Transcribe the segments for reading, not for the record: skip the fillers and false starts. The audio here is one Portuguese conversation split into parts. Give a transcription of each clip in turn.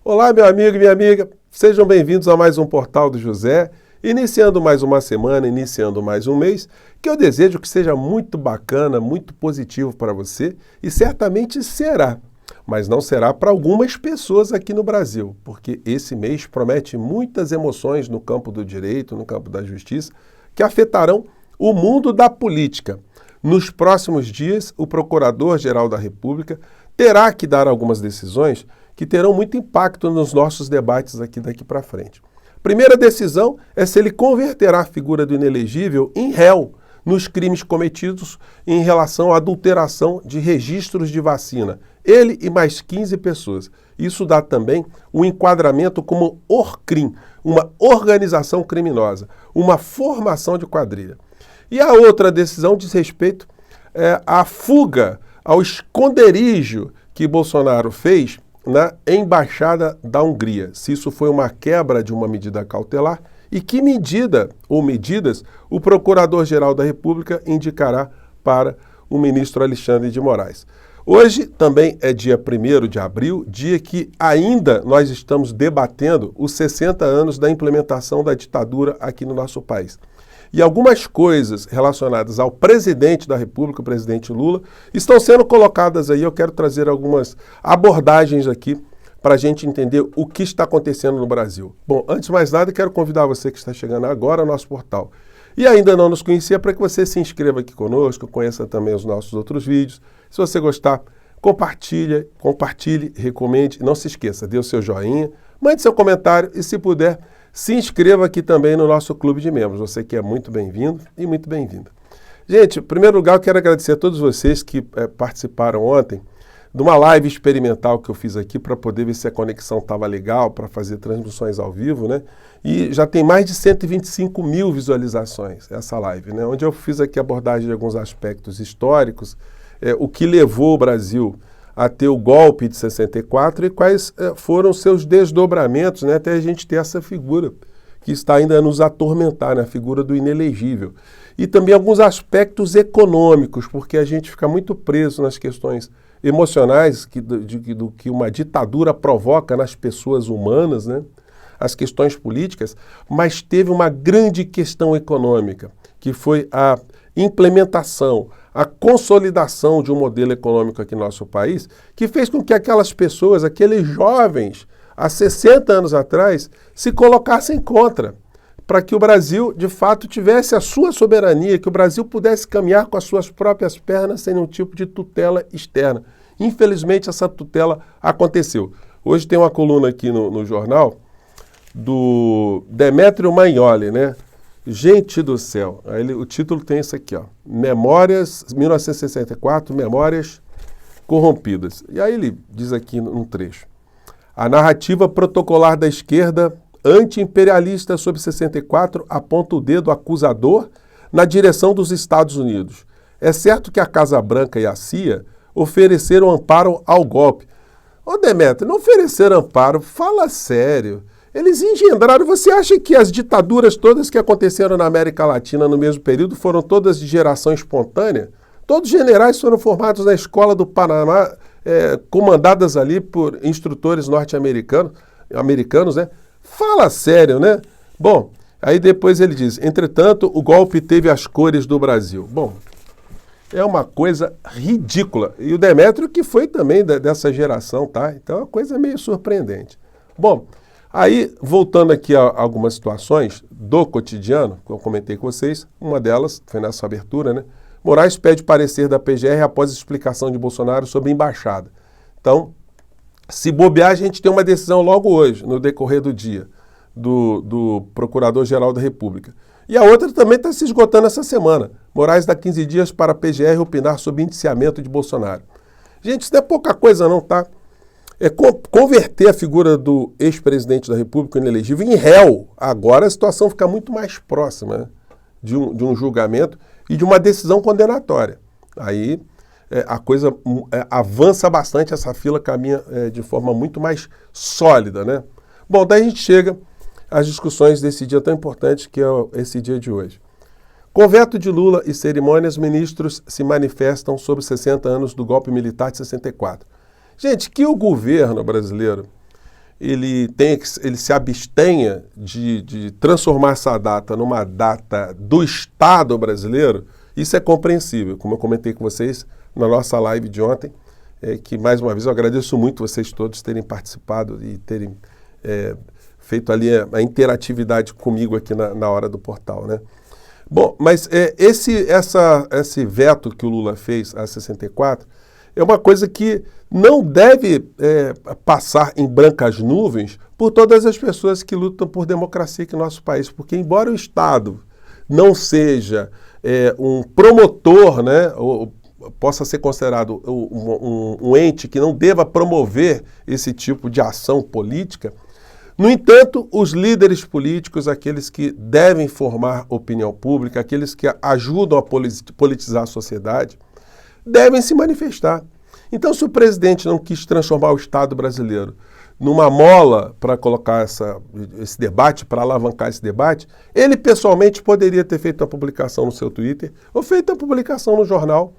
Olá, meu amigo e minha amiga, sejam bem-vindos a mais um Portal do José, iniciando mais uma semana, iniciando mais um mês, que eu desejo que seja muito bacana, muito positivo para você, e certamente será, mas não será para algumas pessoas aqui no Brasil, porque esse mês promete muitas emoções no campo do direito, no campo da justiça, que afetarão o mundo da política. Nos próximos dias, o Procurador-Geral da República terá que dar algumas decisões que terão muito impacto nos nossos debates daqui para frente. Primeira decisão é se ele converterá a figura do inelegível em réu nos crimes cometidos em relação à adulteração de registros de vacina. Ele e mais 15 pessoas. Isso dá também um enquadramento como ORCRIM, uma organização criminosa, uma formação de quadrilha. E a outra decisão diz respeito à fuga, ao esconderijo que Bolsonaro fez na Embaixada da Hungria. Se isso foi uma quebra de uma medida cautelar e que medida ou medidas o Procurador-Geral da República indicará para o ministro Alexandre de Moraes. Hoje também é dia 1º de abril, dia que ainda nós estamos debatendo os 60 anos da implementação da ditadura aqui no nosso país. E algumas coisas relacionadas ao presidente da República, o presidente Lula, estão sendo colocadas aí. Eu quero trazer algumas abordagens aqui para a gente entender o que está acontecendo no Brasil. Bom, antes de mais nada, quero convidar você que está chegando agora ao nosso portal e ainda não nos conhecia, para que você se inscreva aqui conosco, conheça também os nossos outros vídeos. Se você gostar, compartilhe, recomende. Não se esqueça, dê o seu joinha, mande seu comentário e, se puder, se inscreva aqui também no nosso clube de membros. Você que é muito bem-vindo e muito bem-vinda. Gente, em primeiro lugar, eu quero agradecer a todos vocês que participaram ontem de uma live experimental que eu fiz aqui para poder ver se a conexão estava legal, para fazer transmissões ao vivo, né? E já tem mais de 125 mil visualizações essa live, né? Onde eu fiz aqui a abordagem de alguns aspectos históricos, o que levou o Brasil a ter o golpe de 64 e quais foram seus desdobramentos, né, até a gente ter essa figura que está ainda a nos atormentar, né, a figura do inelegível. E também alguns aspectos econômicos, porque a gente fica muito preso nas questões emocionais do que uma ditadura provoca nas pessoas humanas, né, as questões políticas, mas teve uma grande questão econômica, que foi a implementação, a consolidação de um modelo econômico aqui no nosso país, que fez com que aquelas pessoas, aqueles jovens, há 60 anos atrás, se colocassem contra, para que o Brasil, de fato, tivesse a sua soberania, que o Brasil pudesse caminhar com as suas próprias pernas sem nenhum tipo de tutela externa. Infelizmente, essa tutela aconteceu. Hoje tem uma coluna aqui no jornal do Demétrio Magnoli, né? Gente do céu, o título tem isso aqui, ó, Memórias, 1964, Memórias Corrompidas. E aí ele diz aqui num trecho, a narrativa protocolar da esquerda anti-imperialista sobre 64 aponta o dedo acusador na direção dos Estados Unidos. É certo que a Casa Branca e a CIA ofereceram amparo ao golpe. Ô Demétrio, não ofereceram amparo, fala sério. Eles engendraram, você acha que as ditaduras todas que aconteceram na América Latina no mesmo período foram todas de geração espontânea? Todos os generais foram formados na escola do Panamá, comandadas ali por instrutores norte-americanos, né? Fala sério, né? Bom, aí depois ele diz, entretanto, o golpe teve as cores do Brasil. Bom, é uma coisa ridícula. E o Demétrio que foi também dessa geração, tá? Então é uma coisa meio surpreendente. Bom, aí, voltando aqui a algumas situações do cotidiano, que eu comentei com vocês, uma delas foi nessa abertura, né? Moraes pede parecer da PGR após a explicação de Bolsonaro sobre embaixada. Então, se bobear, a gente tem uma decisão logo hoje, no decorrer do dia, do Procurador-Geral da República. E a outra também está se esgotando essa semana. Moraes dá 15 dias para a PGR opinar sobre indiciamento de Bolsonaro. Gente, isso não é pouca coisa não, tá? É converter a figura do ex-presidente da República inelegível em réu. Agora a situação fica muito mais próxima, né, de um julgamento e de uma decisão condenatória. Aí a coisa avança bastante, essa fila caminha de forma muito mais sólida, né? Bom, daí a gente chega às discussões desse dia tão importante que é esse dia de hoje. Com veto de Lula e cerimônias, ministros se manifestam sobre 60 anos do golpe militar de 64. Gente, que o governo brasileiro ele se abstenha de transformar essa data numa data do Estado brasileiro, isso é compreensível, como eu comentei com vocês na nossa live de ontem, que mais uma vez eu agradeço muito vocês todos terem participado e terem feito ali a interatividade comigo aqui na hora do portal, né? Bom, mas esse veto que o Lula fez a 64 é uma coisa que não deve passar em brancas nuvens por todas as pessoas que lutam por democracia aqui no nosso país, porque embora o Estado não seja um promotor, né, ou possa ser considerado um ente que não deva promover esse tipo de ação política, no entanto, os líderes políticos, aqueles que devem formar opinião pública, aqueles que ajudam a politizar a sociedade, devem se manifestar. Então, se o presidente não quis transformar o Estado brasileiro numa mola para colocar esse debate, para alavancar esse debate, ele pessoalmente poderia ter feito a publicação no seu Twitter ou feito a publicação no jornal,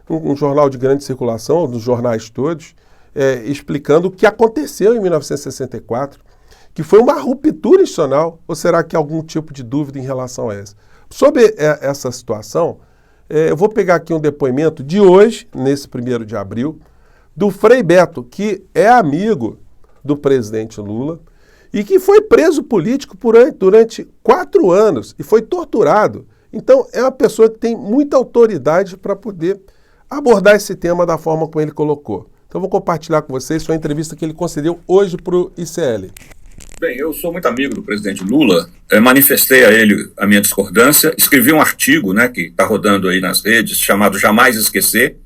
um jornal de grande circulação, dos jornais todos, explicando o que aconteceu em 1964, que foi uma ruptura institucional, ou será que há algum tipo de dúvida em relação a essa? Sobre essa situação, eu vou pegar aqui um depoimento de hoje, nesse 1º de abril, do Frei Beto, que é amigo do presidente Lula e que foi preso político durante 4 anos e foi torturado. Então, é uma pessoa que tem muita autoridade para poder abordar esse tema da forma como ele colocou. Então, eu vou compartilhar com vocês uma entrevista que ele concedeu hoje para o ICL. Bem, eu sou muito amigo do presidente Lula, manifestei a ele a minha discordância, escrevi um artigo, né, que está rodando aí nas redes, chamado Jamais Esquecer,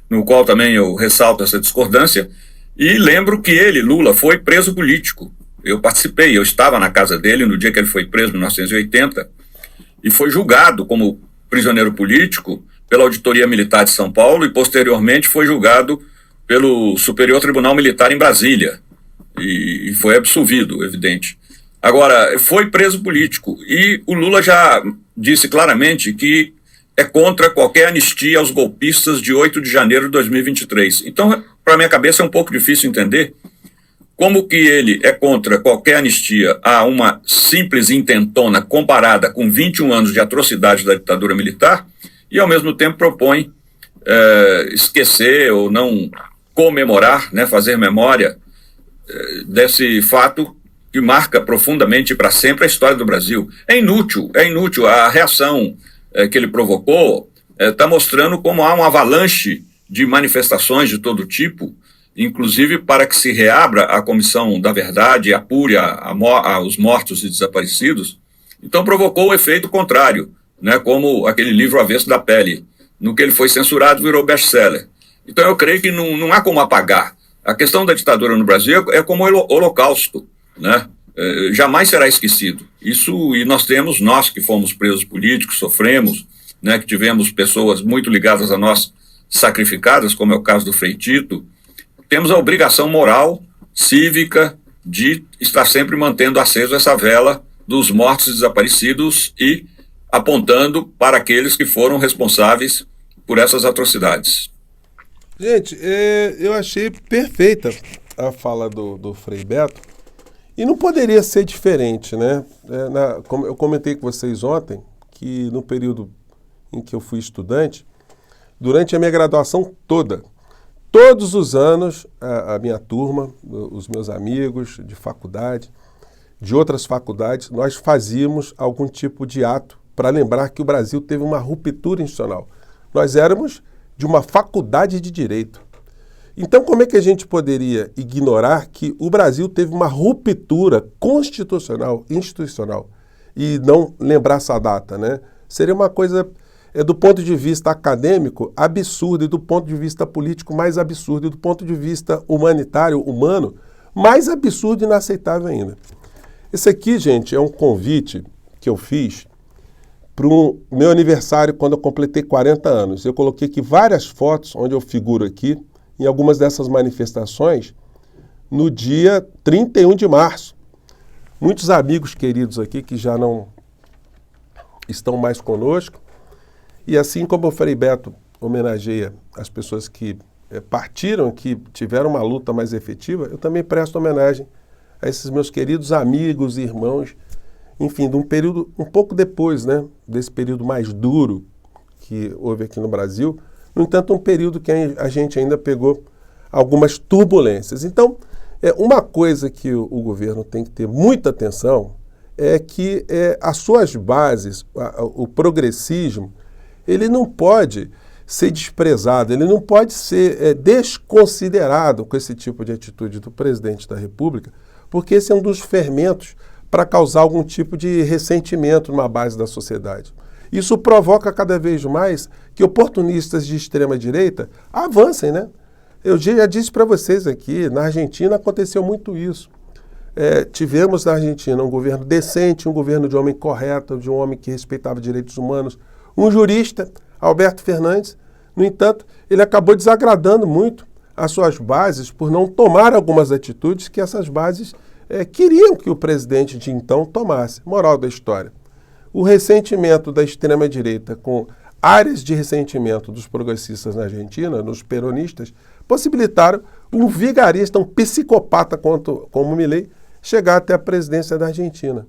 no qual também eu ressalto essa discordância, e lembro que ele, Lula, foi preso político. Eu participei, eu estava na casa dele no dia que ele foi preso, em 1980, e foi julgado como prisioneiro político pela Auditoria Militar de São Paulo e posteriormente foi julgado pelo Superior Tribunal Militar em Brasília. E foi absolvido, evidente. Agora, foi preso político e o Lula já disse claramente que é contra qualquer anistia aos golpistas de 8 de janeiro de 2023. Então, para minha cabeça é um pouco difícil entender como que ele é contra qualquer anistia a uma simples intentona comparada com 21 anos de atrocidade da ditadura militar e, ao mesmo tempo, propõe esquecer ou não comemorar, né, fazer memória desse fato que marca profundamente para sempre a história do Brasil. É inútil. A reação que ele provocou está mostrando como há uma avalanche de manifestações de todo tipo, inclusive para que se reabra a Comissão da Verdade e apure os mortos e desaparecidos. Então provocou o efeito contrário, né, como aquele livro Avesso da Pele. No que ele foi censurado, virou best-seller. Então eu creio que não há como apagar. A questão da ditadura no Brasil é como o Holocausto, né? Jamais será esquecido. Isso, e nós que fomos presos políticos, sofremos, né, que tivemos pessoas muito ligadas a nós sacrificadas, como é o caso do Frei Tito, temos a obrigação moral, cívica, de estar sempre mantendo acesa essa vela dos mortos e desaparecidos e apontando para aqueles que foram responsáveis por essas atrocidades. Gente, eu achei perfeita a fala do Frei Beto e não poderia ser diferente, né? Como eu comentei com vocês ontem, que no período em que eu fui estudante, durante a minha graduação toda, todos os anos, a minha turma, os meus amigos de faculdade, de outras faculdades, nós fazíamos algum tipo de ato para lembrar que o Brasil teve uma ruptura institucional. Nós éramos de uma faculdade de direito. Então, como é que a gente poderia ignorar que o Brasil teve uma ruptura constitucional, institucional, e não lembrar essa data, né? Seria uma coisa, do ponto de vista acadêmico, absurda, e do ponto de vista político, mais absurdo, e do ponto de vista humanitário, humano, mais absurdo e inaceitável ainda. Esse aqui, gente, é um convite que eu fiz para o meu aniversário, quando eu completei 40 anos. Eu coloquei aqui várias fotos, onde eu figuro aqui, em algumas dessas manifestações, no dia 31 de março. Muitos amigos queridos aqui que já não estão mais conosco. E assim como o Frei Beto homenageia as pessoas que partiram, que tiveram uma luta mais efetiva, eu também presto homenagem a esses meus queridos amigos e irmãos, enfim, de um período um pouco depois, né, desse período mais duro que houve aqui no Brasil, no entanto, um período que a gente ainda pegou algumas turbulências. Então, uma coisa que o governo tem que ter muita atenção é que as suas bases, o progressismo, ele não pode ser desprezado, ele não pode ser desconsiderado com esse tipo de atitude do presidente da República, porque esse é um dos fermentos para causar algum tipo de ressentimento numa base da sociedade. Isso provoca cada vez mais que oportunistas de extrema-direita avancem, né? Eu já disse para vocês aqui, na Argentina aconteceu muito isso. Tivemos na Argentina um governo decente, um governo de homem correto, de um homem que respeitava direitos humanos, um jurista, Alberto Fernandes. No entanto, ele acabou desagradando muito as suas bases por não tomar algumas atitudes que essas bases queriam que o presidente de então tomasse. Moral da história. O ressentimento da extrema-direita com áreas de ressentimento dos progressistas na Argentina, nos peronistas, possibilitaram um vigarista, um psicopata como Milei, chegar até a presidência da Argentina.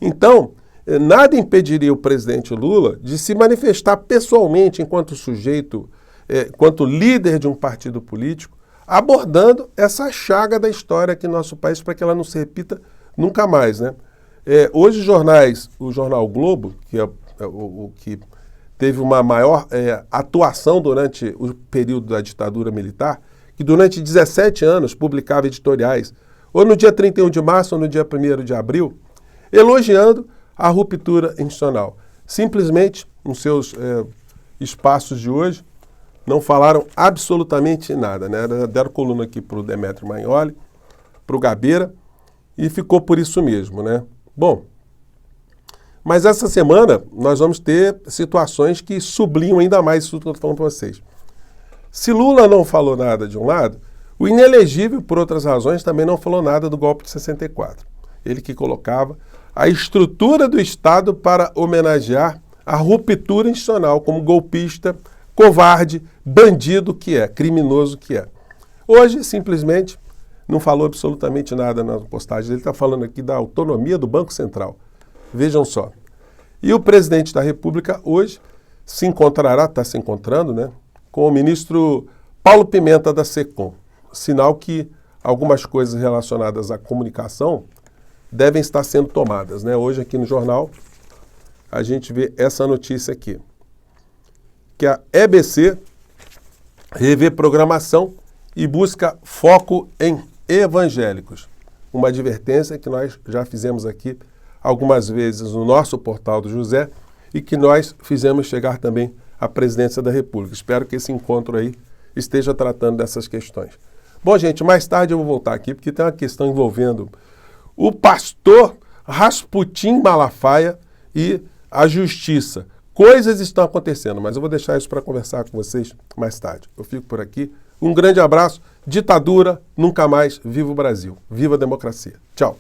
Então, nada impediria o presidente Lula de se manifestar pessoalmente enquanto sujeito, enquanto líder de um partido político, abordando essa chaga da história aqui no nosso país para que ela não se repita nunca mais, né? Hoje o jornal o Globo, que é o que teve uma maior atuação durante o período da ditadura militar, que durante 17 anos publicava editoriais, ou no dia 31 de março ou no dia 1º de abril, elogiando a ruptura institucional. Simplesmente, nos seus espaços de hoje, não falaram absolutamente nada, né? Deram coluna aqui para o Demetrio Magnoli, para o Gabeira, e ficou por isso mesmo, né? Bom, mas essa semana nós vamos ter situações que sublinham ainda mais isso que eu estou falando para vocês. Se Lula não falou nada de um lado, o inelegível, por outras razões, também não falou nada do golpe de 64. Ele que colocava a estrutura do Estado para homenagear a ruptura institucional como golpista, covarde, bandido que é, criminoso que é. Hoje, simplesmente, não falou absolutamente nada na postagem. Ele está falando aqui da autonomia do Banco Central. Vejam só. E o presidente da República hoje está se encontrando, né, com o ministro Paulo Pimenta da SECOM. Sinal que algumas coisas relacionadas à comunicação devem estar sendo tomadas, né? Hoje aqui no jornal a gente vê essa notícia aqui, que a EBC revê programação e busca foco em evangélicos. Uma advertência que nós já fizemos aqui algumas vezes no nosso portal do José e que nós fizemos chegar também à presidência da República. Espero que esse encontro aí esteja tratando dessas questões. Bom, gente, mais tarde eu vou voltar aqui porque tem uma questão envolvendo o pastor Rasputin Malafaia e a justiça. Coisas estão acontecendo, mas eu vou deixar isso para conversar com vocês mais tarde. Eu fico por aqui. Um grande abraço. Ditadura, nunca mais. Viva o Brasil. Viva a democracia. Tchau.